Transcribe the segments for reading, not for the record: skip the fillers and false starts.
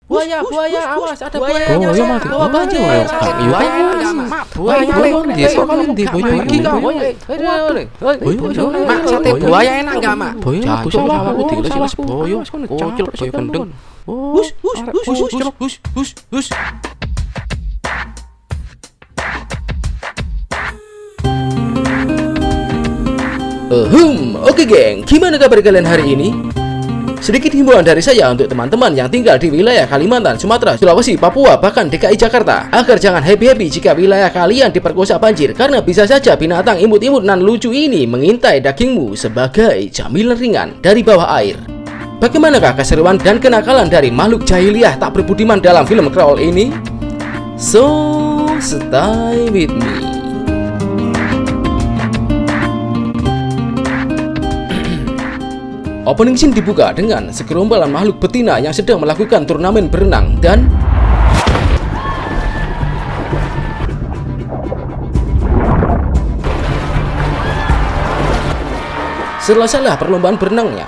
Buaya, awas, ada buaya. Buaya mati. Bawa baju. Buaya sate buaya enak enggak, Mak? Buaya aku sama aku tinggal sini boyo. Kocok boyo kendeng. Hus. Oke geng, gimana kabar kalian hari ini? Sedikit himbauan dari saya untuk teman-teman yang tinggal di wilayah Kalimantan, Sumatera, Sulawesi, Papua, bahkan DKI Jakarta, agar jangan happy-happy jika wilayah kalian diperkosa banjir, karena bisa saja binatang imut-imut nan lucu ini mengintai dagingmu sebagai camilan ringan dari bawah air. Bagaimanakah keseruan dan kenakalan dari makhluk jahiliyah tak berbudiman dalam film Crawl ini? So, stay with me. Opening scene dibuka dengan segerombolan makhluk betina yang sedang melakukan turnamen berenang dan selesailah perlombaan berenangnya.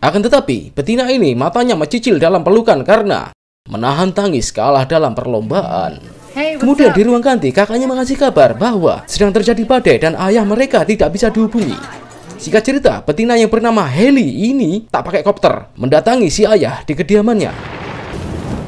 Akan tetapi, betina ini matanya mencicil dalam pelukan karena menahan tangis kalah dalam perlombaan. Kemudian di ruang ganti, kakaknya mengasih kabar bahwa sedang terjadi badai dan ayah mereka tidak bisa dihubungi. Singkat cerita, betina yang bernama Heli ini tak pakai kopter mendatangi si ayah di kediamannya.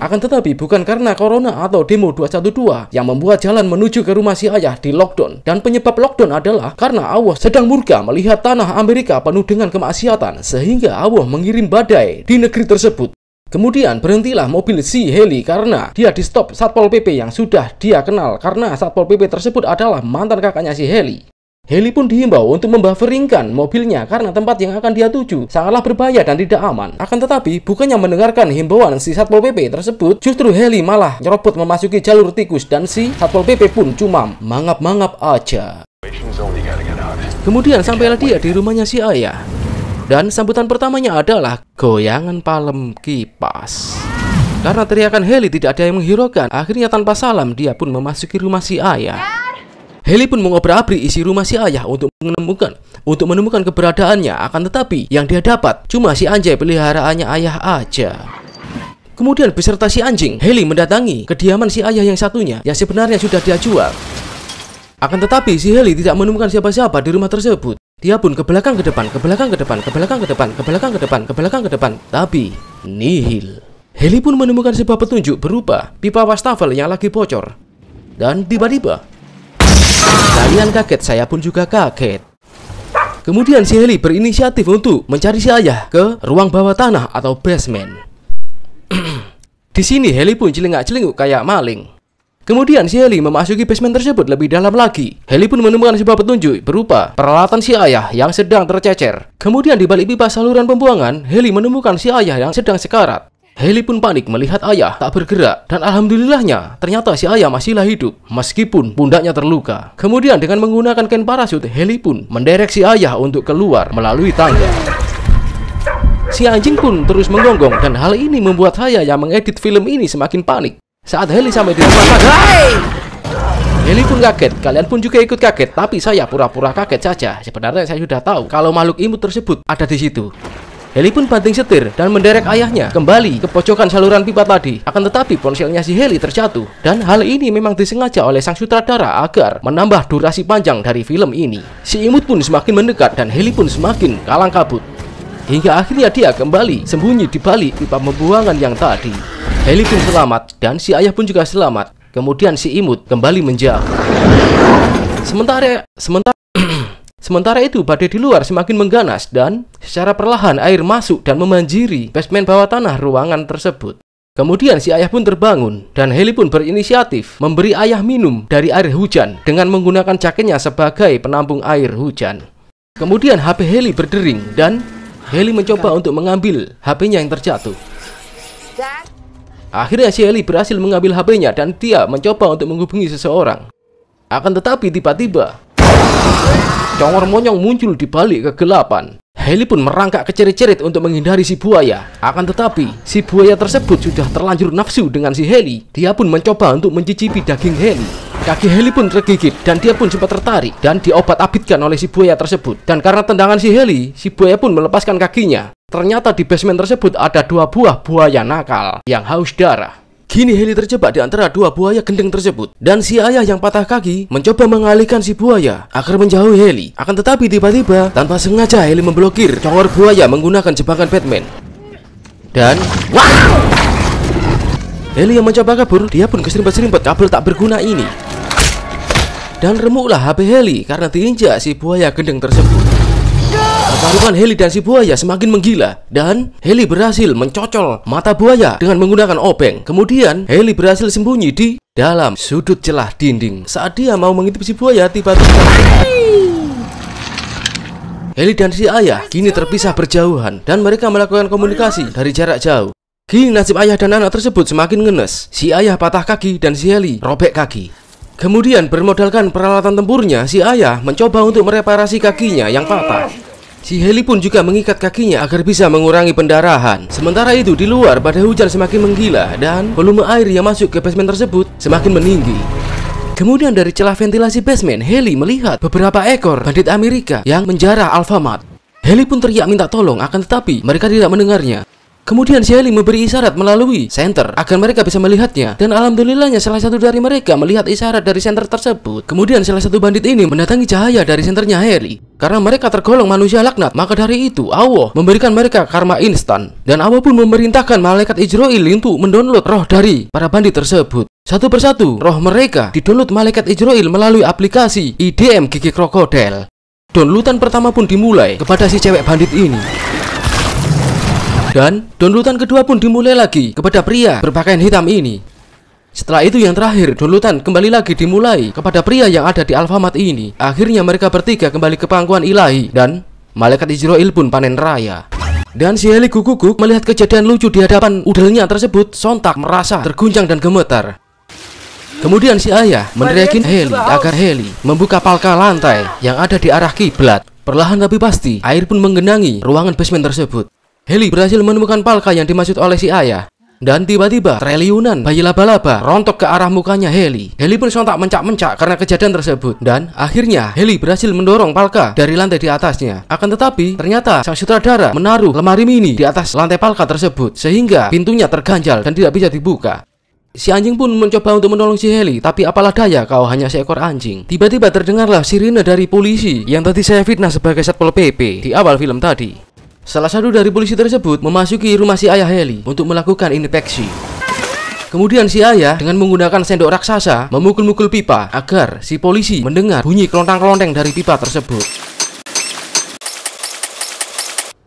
Akan tetapi bukan karena corona atau demo 212 yang membuat jalan menuju ke rumah si ayah di lockdown. Dan penyebab lockdown adalah karena Allah sedang murka melihat tanah Amerika penuh dengan kemaksiatan, sehingga Allah mengirim badai di negeri tersebut. Kemudian berhentilah mobil si Heli karena dia di stop Satpol PP yang sudah dia kenal, karena Satpol PP tersebut adalah mantan kakaknya si Heli. Heli pun dihimbau untuk membufferingkan mobilnya karena tempat yang akan dia tuju sangatlah berbahaya dan tidak aman. Akan tetapi, bukannya mendengarkan himbauan si Satpol PP tersebut, justru Heli malah nyerobot memasuki jalur tikus dan si Satpol PP pun cuma mangap-mangap aja. Kemudian sampailah dia di rumahnya si ayah. Dan sambutan pertamanya adalah goyangan palem kipas. Karena teriakan Heli tidak ada yang menghiraukan, akhirnya tanpa salam dia pun memasuki rumah si ayah. Heli pun mengobrak-abrik isi rumah si ayah untuk menemukan keberadaannya. Akan tetapi yang dia dapat cuma si anjay peliharaannya ayah aja. Kemudian beserta si anjing, Heli mendatangi kediaman si ayah yang satunya yang sebenarnya sudah dia jual. Akan tetapi si Heli tidak menemukan siapa-siapa di rumah tersebut. Dia pun ke belakang ke depan, ke belakang ke depan, ke belakang ke depan, ke belakang ke depan, ke belakang ke depan, tapi nihil. Heli pun menemukan sebuah petunjuk berupa pipa wastafel yang lagi bocor. Dan tiba-tiba kalian kaget, saya pun juga kaget. Kemudian si Heli berinisiatif untuk mencari si ayah ke ruang bawah tanah atau basement. Di sini Heli pun celingak-celinguk kayak maling. Kemudian si Heli memasuki basement tersebut lebih dalam lagi. Heli pun menemukan sebuah petunjuk berupa peralatan si ayah yang sedang tercecer. Kemudian di balik pipa saluran pembuangan, Heli menemukan si ayah yang sedang sekarat. Heli pun panik melihat ayah tak bergerak, dan alhamdulillahnya ternyata si ayah masihlah hidup meskipun pundaknya terluka. Kemudian dengan menggunakan kain parasut, Heli pun menderek si ayah untuk keluar melalui tangga. Si anjing pun terus menggonggong, dan hal ini membuat saya yang mengedit film ini semakin panik. Saat Heli sampai di rumah tangga, Heli pun kaget, kalian pun juga ikut kaget, tapi saya pura-pura kaget saja. Sebenarnya saya sudah tahu kalau makhluk imut tersebut ada di situ. Heli pun banting setir dan menderek ayahnya kembali ke pojokan saluran pipa tadi. Akan tetapi ponselnya si Heli terjatuh, dan hal ini memang disengaja oleh sang sutradara agar menambah durasi panjang dari film ini. Si imut pun semakin mendekat dan Heli pun semakin kalang kabut, hingga akhirnya dia kembali sembunyi di balik pipa pembuangan yang tadi. Heli pun selamat dan si ayah pun juga selamat. Kemudian si imut kembali menjauh. Sementara itu badai di luar semakin mengganas dan secara perlahan air masuk dan membanjiri basement bawah tanah ruangan tersebut. Kemudian si ayah pun terbangun dan Heli pun berinisiatif memberi ayah minum dari air hujan dengan menggunakan jaketnya sebagai penampung air hujan. Kemudian HP Heli berdering dan Heli mencoba untuk mengambil HP-nya yang terjatuh. Akhirnya si Heli berhasil mengambil HP-nya dan dia mencoba untuk menghubungi seseorang. Akan tetapi tiba-tiba congor monyong muncul di balik kegelapan. Heli pun merangkak kecerit-cerit untuk menghindari si buaya. Akan tetapi si buaya tersebut sudah terlanjur nafsu dengan si Heli. Dia pun mencoba untuk mencicipi daging Heli. Kaki Heli pun tergigit dan dia pun sempat tertarik dan diobat-abitkan oleh si buaya tersebut. Dan karena tendangan si Heli, si buaya pun melepaskan kakinya. Ternyata di basement tersebut ada 2 buah buaya nakal yang haus darah. Kini Heli terjebak di antara 2 buaya gendeng tersebut. Dan si ayah yang patah kaki mencoba mengalihkan si buaya agar menjauhi Heli. Akan tetapi tiba-tiba tanpa sengaja Heli memblokir congor buaya menggunakan jebakan Batman. Dan wow! Heli yang mencoba kabur, dia pun keserimpet-serimpet kabel tak berguna ini. Dan remuklah HP Heli karena diinjak si buaya gendeng tersebut. Pertarungan Heli dan si buaya semakin menggila. Dan Heli berhasil mencocol mata buaya dengan menggunakan obeng. Kemudian Heli berhasil sembunyi di dalam sudut celah dinding. Saat dia mau mengintip si buaya, tiba-tiba Heli dan si ayah kini terpisah berjauhan. Dan mereka melakukan komunikasi dari jarak jauh. Kini nasib ayah dan anak tersebut semakin ngenes. Si ayah patah kaki dan si Heli robek kaki. Kemudian bermodalkan peralatan tempurnya, si ayah mencoba untuk mereparasi kakinya yang patah. Si Heli pun juga mengikat kakinya agar bisa mengurangi pendarahan. Sementara itu di luar badai hujan semakin menggila dan volume air yang masuk ke basement tersebut semakin meninggi. Kemudian dari celah ventilasi basement, Heli melihat beberapa ekor bandit Amerika yang menjarah Alfamart. Heli pun teriak minta tolong, akan tetapi mereka tidak mendengarnya. Kemudian si Heli memberi isyarat melalui senter agar mereka bisa melihatnya. Dan alhamdulillahnya salah satu dari mereka melihat isyarat dari senter tersebut. Kemudian salah satu bandit ini mendatangi cahaya dari senternya Heli. Karena mereka tergolong manusia laknat, maka dari itu Allah memberikan mereka karma instan. Dan Allah pun memerintahkan malaikat Ijroil untuk mendownload roh dari para bandit tersebut. Satu persatu roh mereka didownload malaikat Ijroil melalui aplikasi IDM Gigi Krokodil. Downloadan pertama pun dimulai kepada si cewek bandit ini. Dan downloadan kedua pun dimulai lagi kepada pria berpakaian hitam ini. Setelah itu yang terakhir, downloadan kembali lagi dimulai kepada pria yang ada di Alfamart ini. Akhirnya mereka bertiga kembali ke pangkuan ilahi dan malaikat Ijroil pun panen raya. Dan si Heli guguk melihat kejadian lucu di hadapan udelnya tersebut, sontak merasa terguncang dan gemetar. Kemudian si ayah meneriakin Heli agar Heli membuka palka lantai yang ada di arah kiblat. Perlahan tapi pasti, air pun menggenangi ruangan basement tersebut. Heli berhasil menemukan palka yang dimaksud oleh si ayah. Dan tiba-tiba triliunan bayi laba-laba rontok ke arah mukanya Heli. Heli pun sontak mencak-mencak karena kejadian tersebut. Dan akhirnya Heli berhasil mendorong palka dari lantai di atasnya. Akan tetapi ternyata sang sutradara menaruh lemari mini di atas lantai palka tersebut, sehingga pintunya terganjal dan tidak bisa dibuka. Si anjing pun mencoba untuk menolong si Heli, tapi apalah daya, kau hanya seekor anjing. Tiba-tiba terdengarlah sirine dari polisi yang tadi saya fitnah sebagai Satpol PP di awal film tadi. Salah satu dari polisi tersebut memasuki rumah si ayah Heli untuk melakukan inspeksi. Kemudian si ayah dengan menggunakan sendok raksasa memukul-mukul pipa agar si polisi mendengar bunyi kelontang-kelonteng dari pipa tersebut.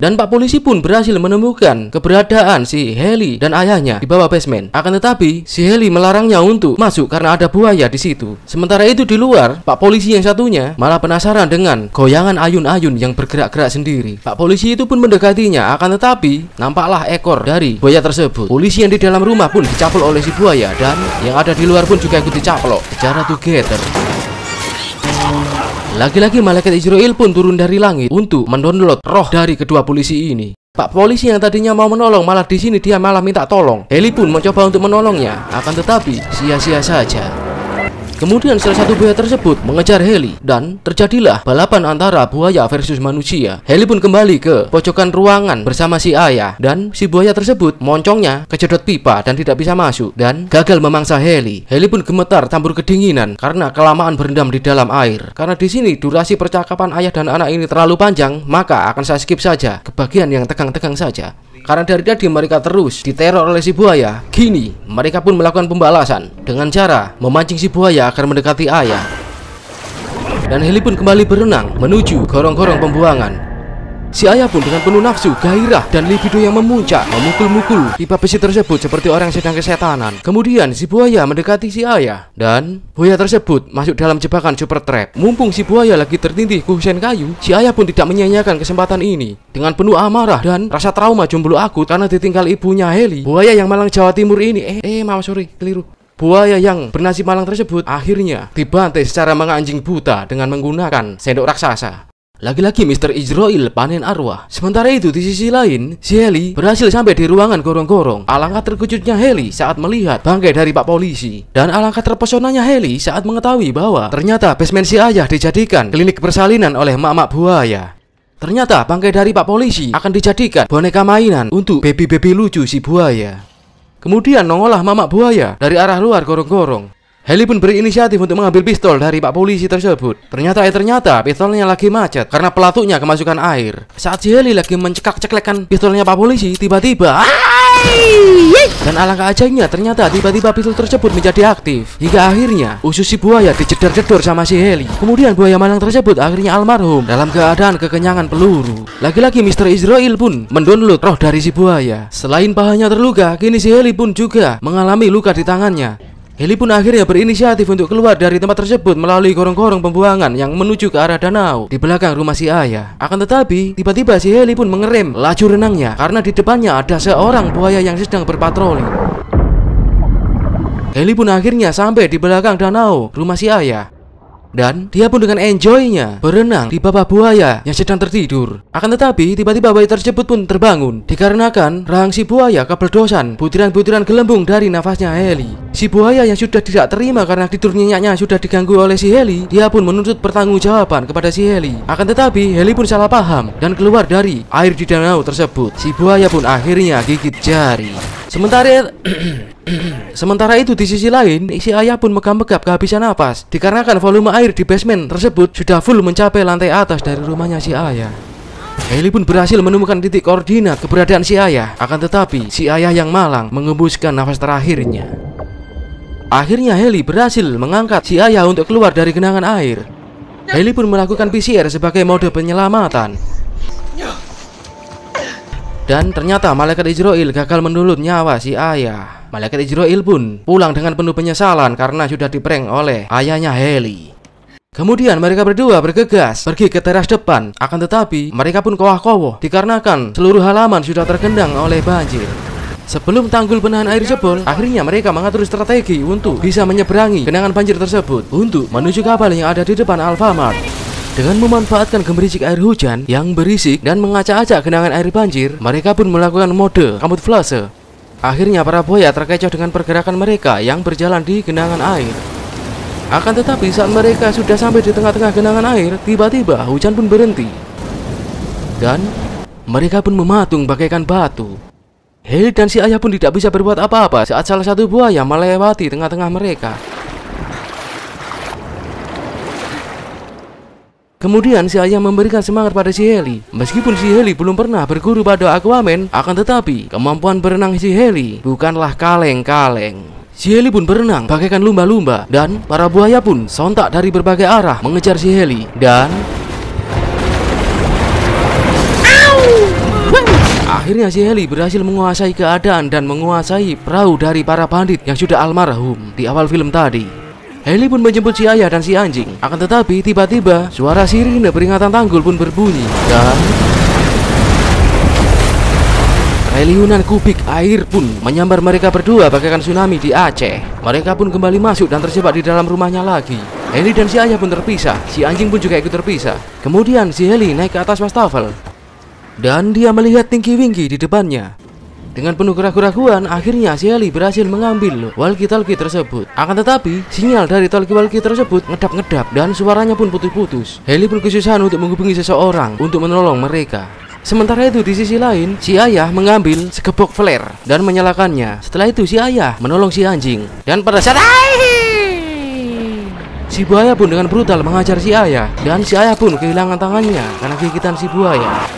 Dan Pak Polisi pun berhasil menemukan keberadaan si Heli dan ayahnya di bawah basement. Akan tetapi si Heli melarangnya untuk masuk karena ada buaya di situ. Sementara itu di luar, Pak Polisi yang satunya malah penasaran dengan goyangan ayun-ayun yang bergerak-gerak sendiri. Pak Polisi itu pun mendekatinya, akan tetapi nampaklah ekor dari buaya tersebut. Polisi yang di dalam rumah pun dicaplok oleh si buaya dan yang ada di luar pun juga ikut dicaplok. Secara together. Lagi-lagi malaikat Ijroil pun turun dari langit untuk mendownload roh dari kedua polisi ini. Pak Polisi yang tadinya mau menolong malah di sini dia malah minta tolong. Heli pun mencoba untuk menolongnya, akan tetapi sia-sia saja. Kemudian salah satu buaya tersebut mengejar Heli dan terjadilah balapan antara buaya versus manusia. Heli pun kembali ke pojokan ruangan bersama si ayah dan si buaya tersebut moncongnya kejedot pipa dan tidak bisa masuk dan gagal memangsa Heli. Heli pun gemetar campur kedinginan karena kelamaan berendam di dalam air. Karena di sini durasi percakapan ayah dan anak ini terlalu panjang, maka akan saya skip saja ke bagian yang tegang-tegang saja. Karena dari tadi mereka terus diteror oleh si buaya. Kini mereka pun melakukan pembalasan dengan cara memancing si buaya agar mendekati ayah. Dan Heli pun kembali berenang menuju gorong-gorong pembuangan. Si ayah pun dengan penuh nafsu, gairah, dan libido yang memuncak memukul-mukul pipa besi tersebut seperti orang yang sedang kesetanan. Kemudian si buaya mendekati si ayah dan buaya tersebut masuk dalam jebakan super trap. Mumpung si buaya lagi tertindih kusen kayu, si ayah pun tidak menyia-nyiakan kesempatan ini. Dengan penuh amarah dan rasa trauma jomblo akut karena ditinggal ibunya Heli, buaya yang Malang Jawa Timur ini keliru. Buaya yang bernasib malang tersebut akhirnya dibantai secara menganjing buta dengan menggunakan sendok raksasa. Lagi-lagi Mr. Ijroil panen arwah. Sementara itu di sisi lain, si Heli berhasil sampai di ruangan gorong-gorong. Alangkah terkejutnya Heli saat melihat bangkai dari Pak Polisi. Dan alangkah terpesonanya Heli saat mengetahui bahwa ternyata basement si ayah dijadikan klinik persalinan oleh mak-mak buaya. Ternyata bangkai dari Pak Polisi akan dijadikan boneka mainan untuk baby-baby lucu si buaya. Kemudian nongollah Mamak buaya dari arah luar gorong-gorong. Heli pun berinisiatif untuk mengambil pistol dari Pak Polisi tersebut. Ternyata pistolnya lagi macet karena pelatuknya kemasukan air. Saat si Heli lagi mencekak-ceklekkan pistolnya Pak Polisi, tiba-tiba dan alangkah ajaibnya, ternyata tiba-tiba pistol tersebut menjadi aktif. Hingga akhirnya usus si buaya dijedor-jedor sama si Heli. Kemudian buaya malang tersebut akhirnya almarhum dalam keadaan kekenyangan peluru. Lagi-lagi Mr. Israel pun mendownload roh dari si buaya. Selain pahanya terluka, kini si Heli pun juga mengalami luka di tangannya. Heli pun akhirnya berinisiatif untuk keluar dari tempat tersebut melalui gorong-gorong pembuangan yang menuju ke arah danau di belakang rumah si ayah. Akan tetapi, tiba-tiba si Heli pun mengerem laju renangnya karena di depannya ada seorang buaya yang sedang berpatroli. Heli pun akhirnya sampai di belakang danau rumah si ayah. Dan dia pun dengan enjoynya berenang di bawah buaya yang sedang tertidur. Akan tetapi tiba-tiba buaya tersebut pun terbangun dikarenakan rahang si buaya kebledosan butiran-butiran gelembung dari nafasnya Heli. Si buaya yang sudah tidak terima karena tidur nyenyaknya sudah diganggu oleh si Heli, dia pun menuntut pertanggungjawaban kepada si Heli. Akan tetapi Heli pun salah paham dan keluar dari air di danau tersebut. Si buaya pun akhirnya gigit jari. Sementara itu di sisi lain, si ayah pun megap-megap kehabisan napas dikarenakan volume air di basement tersebut sudah full mencapai lantai atas dari rumahnya si ayah. Heli pun berhasil menemukan titik koordinat keberadaan si ayah. Akan tetapi si ayah yang malang mengembuskan nafas terakhirnya. Akhirnya Heli berhasil mengangkat si ayah untuk keluar dari genangan air. Heli pun melakukan PCR sebagai mode penyelamatan. Dan ternyata malaikat Israel gagal menulut nyawa si ayah. Malaikat Israel pun pulang dengan penuh penyesalan karena sudah diprank oleh ayahnya Heli. Kemudian mereka berdua bergegas pergi ke teras depan. Akan tetapi mereka pun kowah-kowah dikarenakan seluruh halaman sudah tergendang oleh banjir. Sebelum tanggul penahan air jebol, akhirnya mereka mengatur strategi untuk bisa menyeberangi genangan banjir tersebut untuk menuju kapal yang ada di depan Alfamart. Dengan memanfaatkan gemericik air hujan yang berisik dan mengacak-acak genangan air banjir, mereka pun melakukan mode kamuflase. Akhirnya para buaya terkecoh dengan pergerakan mereka yang berjalan di genangan air. Akan tetapi saat mereka sudah sampai di tengah-tengah genangan air, tiba-tiba hujan pun berhenti. Dan mereka pun mematung bagaikan batu. Heli dan si ayah pun tidak bisa berbuat apa-apa saat salah satu buaya melewati tengah-tengah mereka. Kemudian si ayah memberikan semangat pada si Heli. Meskipun si Heli belum pernah berguru pada Aquaman, akan tetapi kemampuan berenang si Heli bukanlah kaleng-kaleng. Si Heli pun berenang bagaikan lumba-lumba dan para buaya pun sontak dari berbagai arah mengejar si Heli. Dan akhirnya si Heli berhasil menguasai keadaan dan menguasai perahu dari para bandit yang sudah almarhum di awal film tadi. Heli pun menjemput si ayah dan si anjing. Akan tetapi tiba-tiba suara sirine peringatan tanggul pun berbunyi. Dan triliunan kubik air pun menyambar mereka berdua bagaikan tsunami di Aceh. Mereka pun kembali masuk dan terjebak di dalam rumahnya lagi. Heli dan si ayah pun terpisah. Si anjing pun juga ikut terpisah. Kemudian si Heli naik ke atas wastafel dan dia melihat Tinky-Winky di depannya. Dengan penuh keraguan-keraguan, akhirnya si Heli berhasil mengambil walkie-talkie tersebut. Akan tetapi, sinyal dari talkie-walkie tersebut ngedap-ngedap dan suaranya pun putus-putus. Heli pun kesusahan untuk menghubungi seseorang untuk menolong mereka. Sementara itu di sisi lain, si ayah mengambil sekepok flare dan menyalakannya. Setelah itu si ayah menolong si anjing. Dan pada saat si buaya pun dengan brutal mengajar si ayah. Dan si ayah pun kehilangan tangannya karena gigitan si buaya.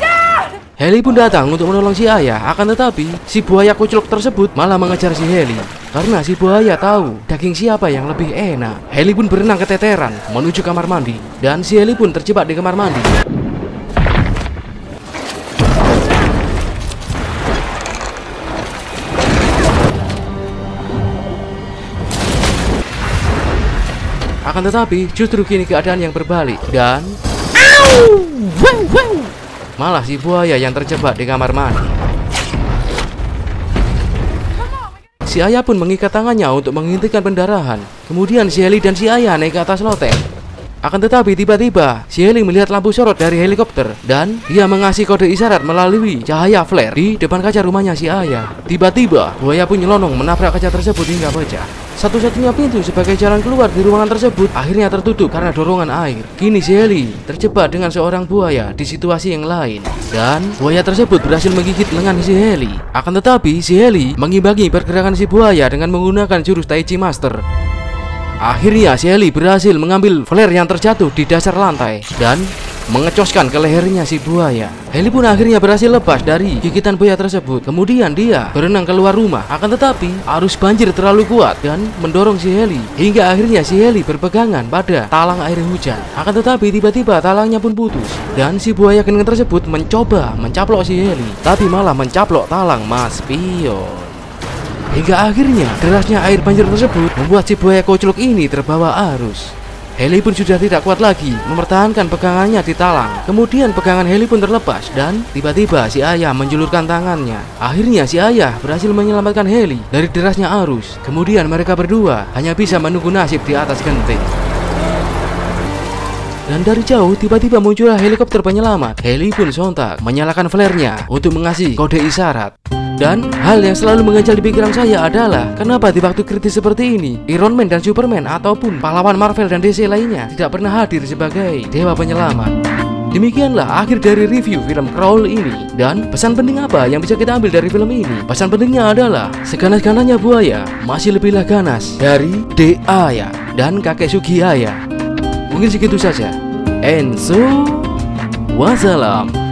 Heli pun datang untuk menolong si ayah. Akan tetapi si buaya kucluk tersebut malah mengejar si Heli karena si buaya tahu daging siapa yang lebih enak. Heli pun berenang keteteran menuju kamar mandi. Dan si Heli pun terjebak di kamar mandi. Akan tetapi justru kini keadaan yang berbalik. Dan malah si buaya yang terjebak di kamar mandi. Si ayah pun mengikat tangannya untuk menghentikan pendarahan. Kemudian si Heli dan si ayah naik ke atas loteng. Akan tetapi tiba-tiba si Heli melihat lampu sorot dari helikopter dan dia mengasih kode isyarat melalui cahaya flare di depan kaca rumahnya si ayah. Tiba-tiba buaya pun nyelonong menabrak kaca tersebut hingga pecah. Satu-satunya pintu sebagai jalan keluar di ruangan tersebut akhirnya tertutup karena dorongan air. Kini si Heli terjebak dengan seorang buaya di situasi yang lain dan buaya tersebut berhasil menggigit lengan si Heli. Akan tetapi si Heli mengimbangi pergerakan si buaya dengan menggunakan jurus Tai Chi Master. Akhirnya si Heli berhasil mengambil flare yang terjatuh di dasar lantai dan mengecoskan ke lehernya si buaya. Heli pun akhirnya berhasil lepas dari gigitan buaya tersebut. Kemudian dia berenang keluar rumah. Akan tetapi arus banjir terlalu kuat dan mendorong si Heli hingga akhirnya si Heli berpegangan pada talang air hujan. Akan tetapi tiba-tiba talangnya pun putus dan si buaya kening tersebut mencoba mencaplok si Heli, tapi malah mencaplok talang Mas Pion. Hingga akhirnya derasnya air banjir tersebut membuat si buaya koclok ini terbawa arus. Heli pun sudah tidak kuat lagi mempertahankan pegangannya di talang. Kemudian pegangan Heli pun terlepas dan tiba-tiba si ayah menjulurkan tangannya. Akhirnya si ayah berhasil menyelamatkan Heli dari derasnya arus. Kemudian mereka berdua hanya bisa menunggu nasib di atas genting. Dan dari jauh tiba-tiba muncullah helikopter penyelamat. Heli pun sontak menyalakan flare-nya untuk mengasih kode isyarat. Dan hal yang selalu mengganjal di pikiran saya adalah kenapa di waktu kritis seperti ini Iron Man dan Superman ataupun pahlawan Marvel dan DC lainnya tidak pernah hadir sebagai dewa penyelamat. Demikianlah akhir dari review film Crawl ini. Dan pesan penting apa yang bisa kita ambil dari film ini? Pesan pentingnya adalah seganas-ganasnya buaya masih lebihlah ganas dari Deaya dan kakek Sugihaya. Mungkin segitu saja. Enso, wassalam.